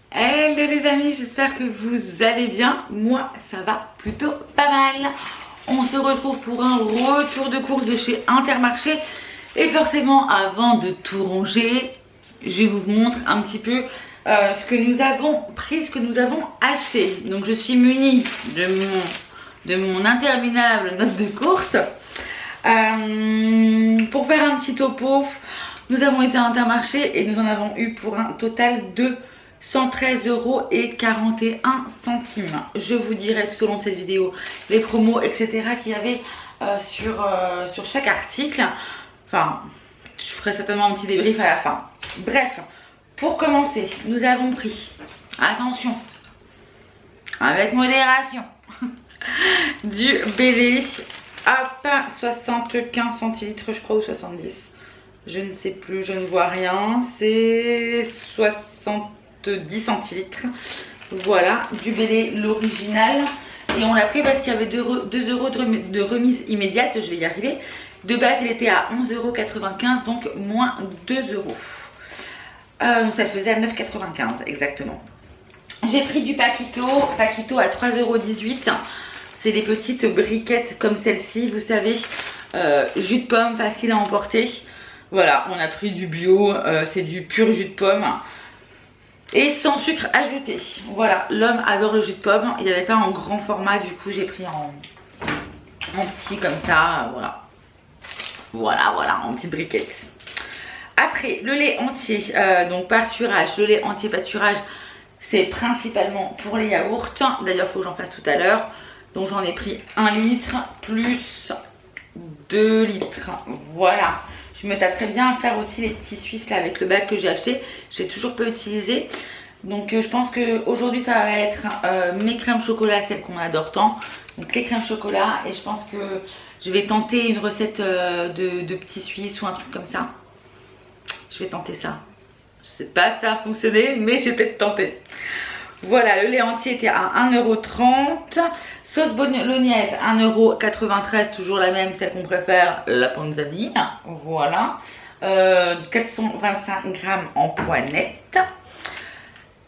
Hello les amis, j'espère que vous allez bien. Moi ça va plutôt pas mal. On se retrouve pour un retour de course de chez Intermarché. Et forcément avant de tout ranger, je vous montre un petit peu ce que nous avons pris, ce que nous avons acheté. Donc je suis munie de mon interminable note de course. Pour faire un petit topo, nous avons été à Intermarché et nous en avons eu pour un total de 113,41 €. Je vous dirai tout au long de cette vidéo les promos, etc. qu'il y avait sur chaque article. Enfin, je ferai certainement un petit débrief à la fin. Bref, pour commencer, nous avons pris, attention, avec modération, du Bélé. Hop, 75 centilitres, je crois, ou 70. Je ne sais plus, je ne vois rien. C'est 70 centilitres. Voilà, du Bélé, l'original. Et on l'a pris parce qu'il y avait 2 € de remise immédiate. Je vais y arriver. De base, il était à 11,95 €, donc moins 2 €. Donc ça le faisait à 9,95 exactement. J'ai pris du Paquito à 3,18 €. C'est les petites briquettes comme celle-ci, vous savez, jus de pomme facile à emporter. Voilà, on a pris du bio, c'est du pur jus de pomme et sans sucre ajouté. Voilà, l'homme adore le jus de pomme. Il n'y avait pas en grand format, du coup j'ai pris en petit comme ça, voilà, en petites briquettes. Après, le lait entier, donc pâturage, le lait entier pâturage, c'est principalement pour les yaourts. D'ailleurs, il faut que j'en fasse tout à l'heure. Donc j'en ai pris 1 litre plus 2 litres. Voilà. Je me tâterais bien à faire aussi les petits suisses là avec le bac que j'ai acheté. J'ai toujours pas utilisé. Donc je pense qu'aujourd'hui ça va être mes crèmes chocolat, celles qu'on adore tant. Donc les crèmes chocolat. Et je pense que je vais tenter une recette de petits suisses ou un truc comme ça. Je vais tenter ça. Je sais pas si ça a fonctionné, mais je vais peut-être tenter. Voilà, le lait entier était à 1,30 €. Sauce bolognaise, 1,93 €, toujours la même, celle qu'on préfère, la panzani. Voilà. 425 grammes en poignette.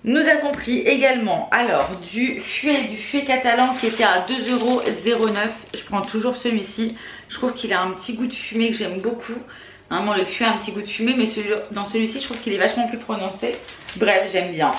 Nous avons pris également alors du fuet catalan qui était à 2,09 €. Je prends toujours celui-ci. Je trouve qu'il a un petit goût de fumée que j'aime beaucoup. Normalement, le fuet a un petit goût de fumée, mais dans celui-ci, je trouve qu'il est vachement plus prononcé. Bref, j'aime bien.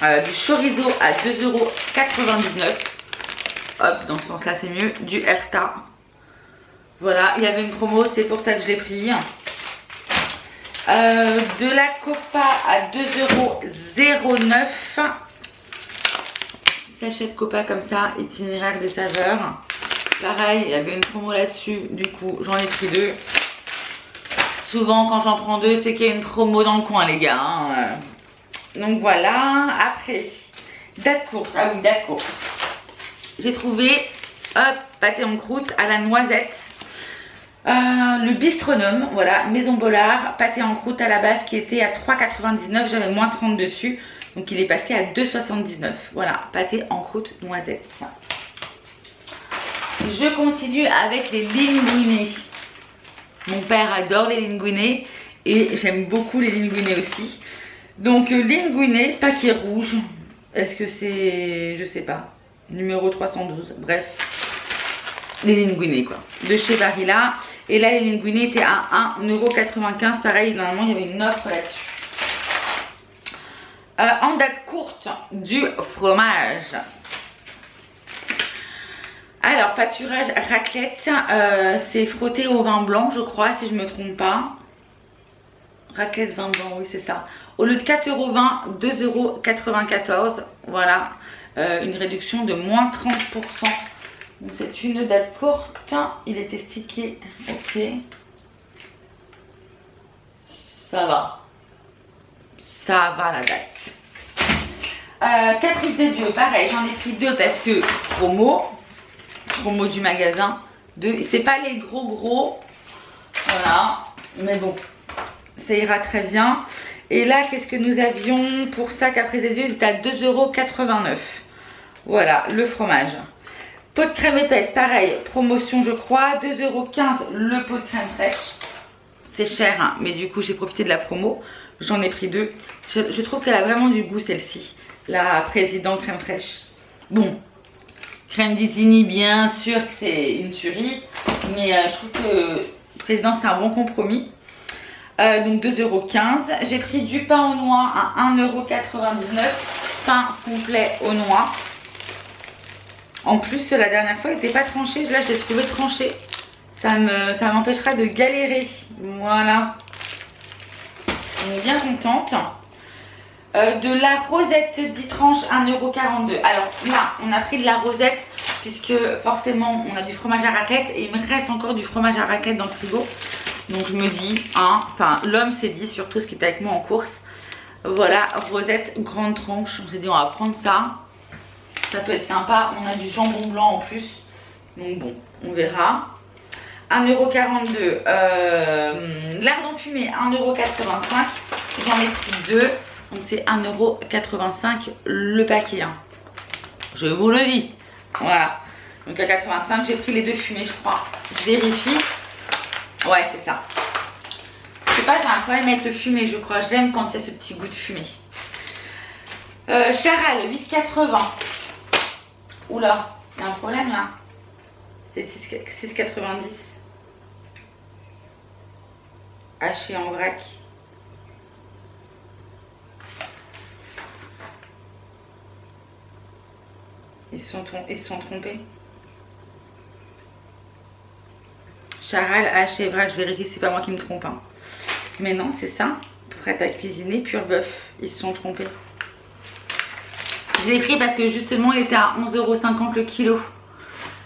Du chorizo à 2,99 €. Hop, dans ce sens là c'est mieux. Du Erta. Voilà, il y avait une promo, c'est pour ça que je l'ai pris. De la Copa à 2,09 €. Sachet de Copa comme ça, itinéraire des saveurs. Pareil, il y avait une promo là-dessus, du coup j'en ai pris 2. Souvent quand j'en prends 2, c'est qu'il y a une promo dans le coin les gars, hein. Donc voilà, après, date courte, ah oui, date courte. J'ai trouvé, hop, pâté en croûte à la noisette. Le Bistronome, voilà, Maison Bollard, pâté en croûte à la base qui était à 3,99 €, j'avais moins 30 dessus. Donc il est passé à 2,79 €. Voilà, pâté en croûte noisette. Je continue avec les linguinés. Mon père adore les linguinés et j'aime beaucoup les linguinés aussi. Donc linguiné, paquet rouge, est-ce que c'est, je sais pas, numéro 312, bref, les linguinés quoi, de chez Barilla. Et là les linguinés étaient à 1,95 €, pareil, normalement il y avait une offre là-dessus. En date courte, du fromage. Alors pâturage raclette, c'est frotté au vin blanc je crois, si je me trompe pas. Raclette vin blanc, oui c'est ça. Au lieu de 4,20 €, 2,94 €. Voilà, une réduction de moins 30%. Donc c'est une date courte. Il était stické. Ok. Ça va. Ça va la date. Caprice des dieux, pareil, j'en ai pris 2 parce que promo du magasin. C'est pas les gros. Voilà. Mais bon. Ça ira très bien. Et là, qu'est-ce que nous avions pour ça? Caprice des dieux, c'était à 2,89 €. Voilà, le fromage. Pot de crème épaisse, pareil, promotion je crois. 2,15 € le pot de crème fraîche. c'est cher, hein, mais du coup j'ai profité de la promo. J'en ai pris 2. Je trouve qu'elle a vraiment du goût celle-ci. La Président crème fraîche. Bon, crème d'Isigny, bien sûr que c'est une tuerie, mais je trouve que Président c'est un bon compromis. Donc 2,15 €. J'ai pris du pain aux noix à 1,99 €. Pain complet aux noix. En plus, la dernière fois, il n'était pas tranché. Là, je l'ai trouvé tranché. Ça m'empêchera de galérer. Voilà. Donc, bien contente. De la rosette 10 tranches, 1,42 €. Alors là, on a pris de la rosette puisque forcément, on a du fromage à raclette et il me reste encore du fromage à raclette dans le frigo. Donc je me dis, hein, enfin l'homme s'est dit, surtout ce qui était avec moi en course, voilà, rosette grande tranche. On s'est dit, on va prendre ça. Ça peut être sympa. On a du jambon blanc en plus. Donc bon, on verra. 1,42 €. Lardon fumé, 1,85 €. J'en ai pris 2. Donc c'est 1,85 € le paquet. Hein. Je vous le dis. Voilà. Donc à 85, j'ai pris les 2 fumés, je crois. Je vérifie. Ouais, c'est ça. Je sais pas, j'ai un problème avec le fumé, je crois. J'aime quand il y a ce petit goût de fumée. Charal, 8,80 €. Oula, il y a un problème là. C'est 6,90 €. Haché en vrac. Ils se sont trompés. Charal, haché, vrac, je vérifie, c'est pas moi qui me trompe. Hein. Mais non, c'est ça. Prête à cuisiner, pur bœuf. Ils se sont trompés. J'ai pris parce que justement, il était à 11,50 € le kilo.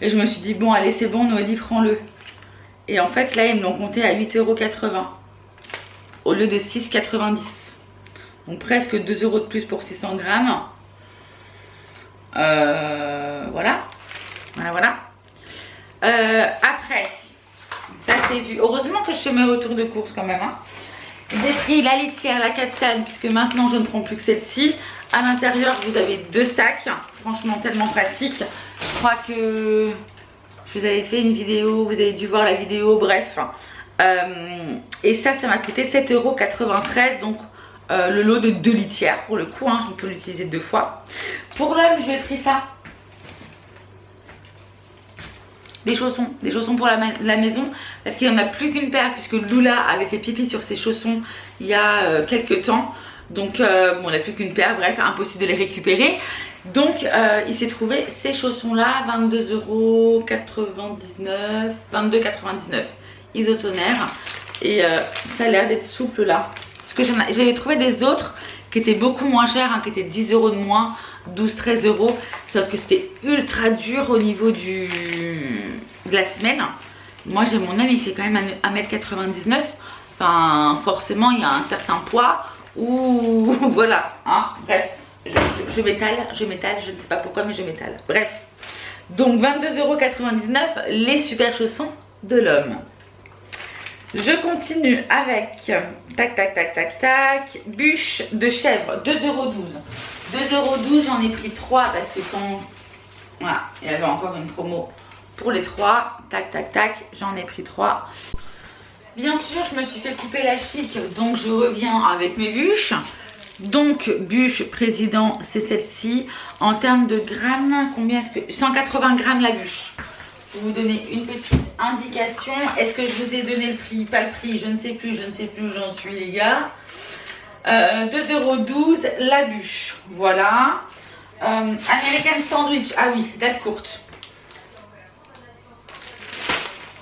Et je me suis dit, bon, allez, c'est bon, Noélie, prends-le. Et en fait, là, ils me l'ont compté à 8,80 € au lieu de 6,90 €. Donc presque 2 € de plus pour 600 grammes. Voilà. Voilà. Après, ça c'est vu. Heureusement que je fais mes retours de course quand même. Hein. J'ai pris la litière, la Katsane, puisque maintenant je ne prends plus que celle-ci. À l'intérieur, vous avez 2 sacs. Franchement, tellement pratique. Je crois que je vous avais fait une vidéo, vous avez dû voir la vidéo, bref. Et ça m'a coûté 7,93 €. Donc, le lot de 2 litières pour le coup. Hein, on peut l'utiliser 2 fois. Pour l'homme, je lui ai pris ça. Des chaussons pour la maison, parce qu'il n'y en a plus qu'une paire, puisque Lula avait fait pipi sur ses chaussons il y a quelques temps. Donc bon, on n'a plus qu'une paire, bref, impossible de les récupérer. Donc il s'est trouvé ces chaussons là, 22,99 €, 22,99 € isotonaire. Et ça a l'air d'être souple là. Parce que j'avais trouvé des autres qui étaient beaucoup moins chers, hein, qui étaient 10 € de moins, 12-13 €. Sauf que c'était ultra dur au niveau de la semelle. Moi j'ai mon homme, il fait quand même 1,99 m. Enfin forcément il y a un certain poids. Ou voilà. Hein. Bref, je m'étale, je ne sais pas pourquoi mais je m'étale. Bref. Donc 22,99 € les super chaussons de l'homme. Je continue avec tac tac tac tac tac bûche de chèvre 2,12 €. 2,12 €, j'en ai pris 3 parce que quand voilà, il y avait encore une promo pour les 3. Tac tac tac, j'en ai pris 3. Bien sûr, je me suis fait couper la chic, donc je reviens avec mes bûches. Donc bûche Président, c'est celle-ci. En termes de grammes, combien est-ce que 180 grammes la bûche. Pour vous donner une petite indication. Est-ce que je vous ai donné le prix? Pas le prix, je ne sais plus où j'en suis les gars. 2,12 € la bûche. Voilà. American Sandwich. Ah oui, date courte.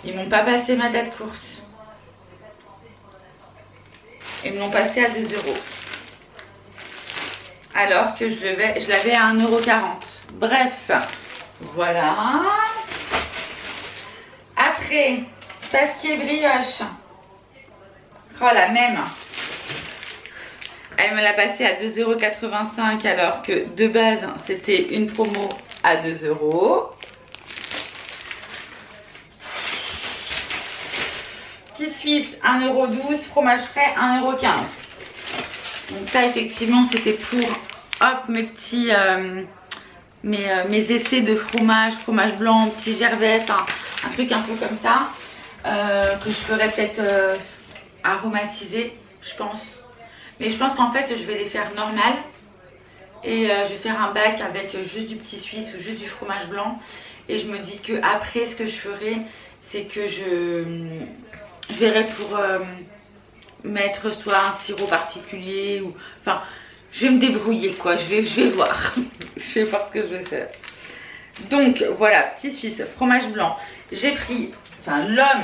Ils m'ont pas passé ma date courte. Ils me l'ont passé à 2 €. Alors que je l'avais à 1,40 €. Bref, voilà. Après, pasquier brioche. Oh la même. Elle me l'a passé à 2,85 € alors que de base c'était une promo à 2 €. Petit suisse 1,12 €, fromage frais 1,15 €. Donc ça effectivement c'était pour hop mes petits mes essais de fromage blanc, petit gervais, enfin un truc un peu comme ça que je ferai peut-être aromatisés, je pense. Mais je pense qu'en fait, je vais les faire normales. Et je vais faire un bac avec juste du petit suisse ou juste du fromage blanc. Et je me dis que après, ce que je ferai, c'est que je verrai pour mettre soit un sirop particulier ou... Enfin, je vais me débrouiller quoi, je vais voir. Je vais voir ce que je vais faire. Donc voilà, petit suisse, fromage blanc. J'ai pris, enfin l'homme,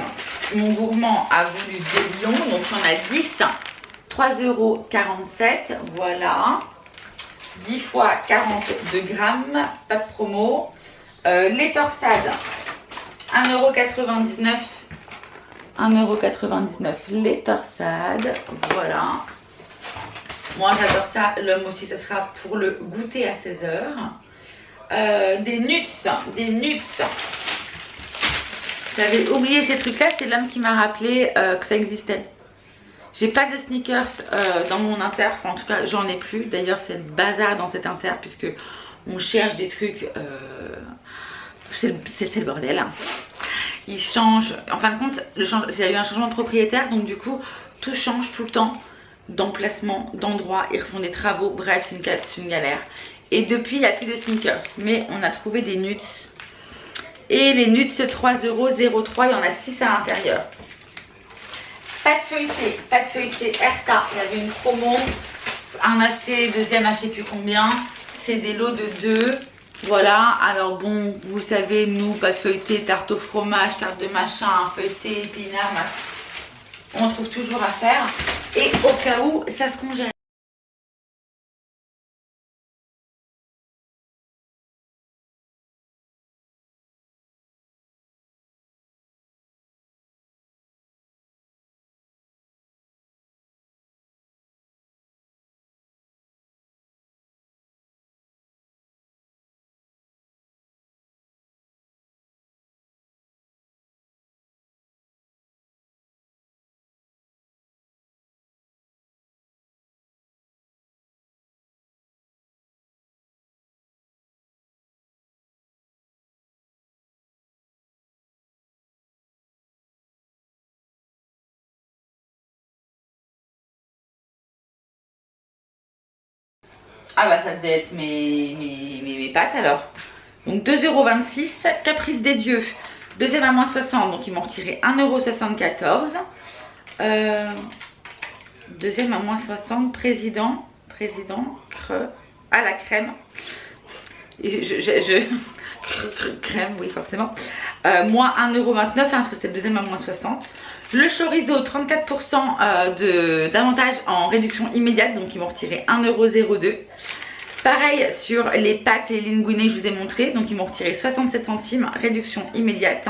mon gourmand a voulu des lions. Donc on a 10, 3,47 €, voilà. 10 fois 42 grammes, pas de promo. Les torsades, 1,99 €. 1,99 € les torsades, voilà. Moi j'adore ça, l'homme aussi, ça sera pour le goûter à 16 h. Des nuts. J'avais oublié ces trucs là, c'est l'homme qui m'a rappelé que ça existait. J'ai pas de sneakers dans mon inter, enfin en tout cas j'en ai plus. D'ailleurs c'est le bazar dans cet inter puisque on cherche des trucs, c'est le bordel. Il change, en fin de compte il y a eu un changement de propriétaire, donc du coup tout change tout le temps d'emplacement, d'endroit, ils refont des travaux, bref c'est une galère. Et depuis il n'y a plus de sneakers, mais on a trouvé des nuts. Et les nuts 3,03 €, il y en a 6 à l'intérieur. Pâte feuilletée RK, il y avait une promo, un acheté, deuxième à je sais plus combien, c'est des lots de 2, voilà. Alors bon, vous savez, nous, pâte feuilletée, tarte au fromage, tarte de machin, feuilleté, épinard, on trouve toujours à faire, et au cas où, ça se congèle. Ah bah ça devait être mes pâtes alors. Donc 2,26 €. Caprice des dieux. Deuxième à moins 60, donc ils m'ont retiré 1,74 €. Deuxième à moins 60, président creux à la crème. Et crème, oui forcément. Moins 1,29 € parce que c'était le deuxième à moins 60. Le chorizo, 34% d'avantage en réduction immédiate, donc ils m'ont retiré 1,02 €. Pareil sur les pâtes et les linguine que je vous ai montré, donc ils m'ont retiré 67 centimes, réduction immédiate.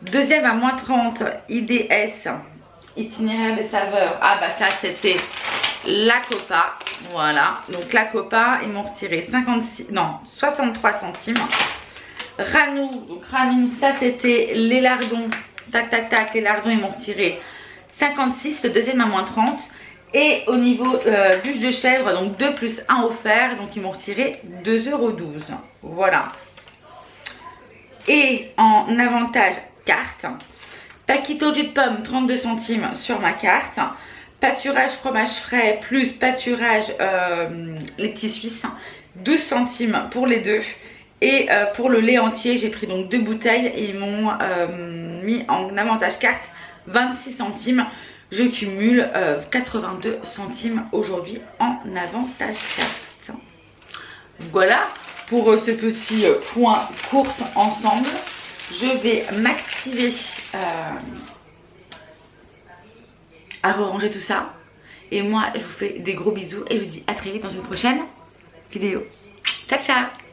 Deuxième à moins 30, IDS, itinéraire des saveurs. Ah bah ça c'était la Copa, voilà. Donc la Copa, ils m'ont retiré 63 centimes. Ranou, donc Ranou, ça c'était les lardons. Tac tac tac, les lardons ils m'ont retiré 56, le deuxième à moins 30. Et au niveau bûche de chèvre, donc 2 plus 1 offert, donc ils m'ont retiré 2,12 €. Voilà. Et en avantage carte, paquito jus de pomme 32 centimes sur ma carte. Pâturage fromage frais plus pâturage les petits suisses 12 centimes pour les deux. Et pour le lait entier, j'ai pris donc 2 bouteilles et ils m'ont mis en avantage carte 26 centimes. Je cumule 82 centimes aujourd'hui en avantage carte. Voilà pour ce petit point course ensemble. Je vais m'activer à ranger tout ça. Et moi, je vous fais des gros bisous et je vous dis à très vite dans une prochaine vidéo. Ciao, ciao!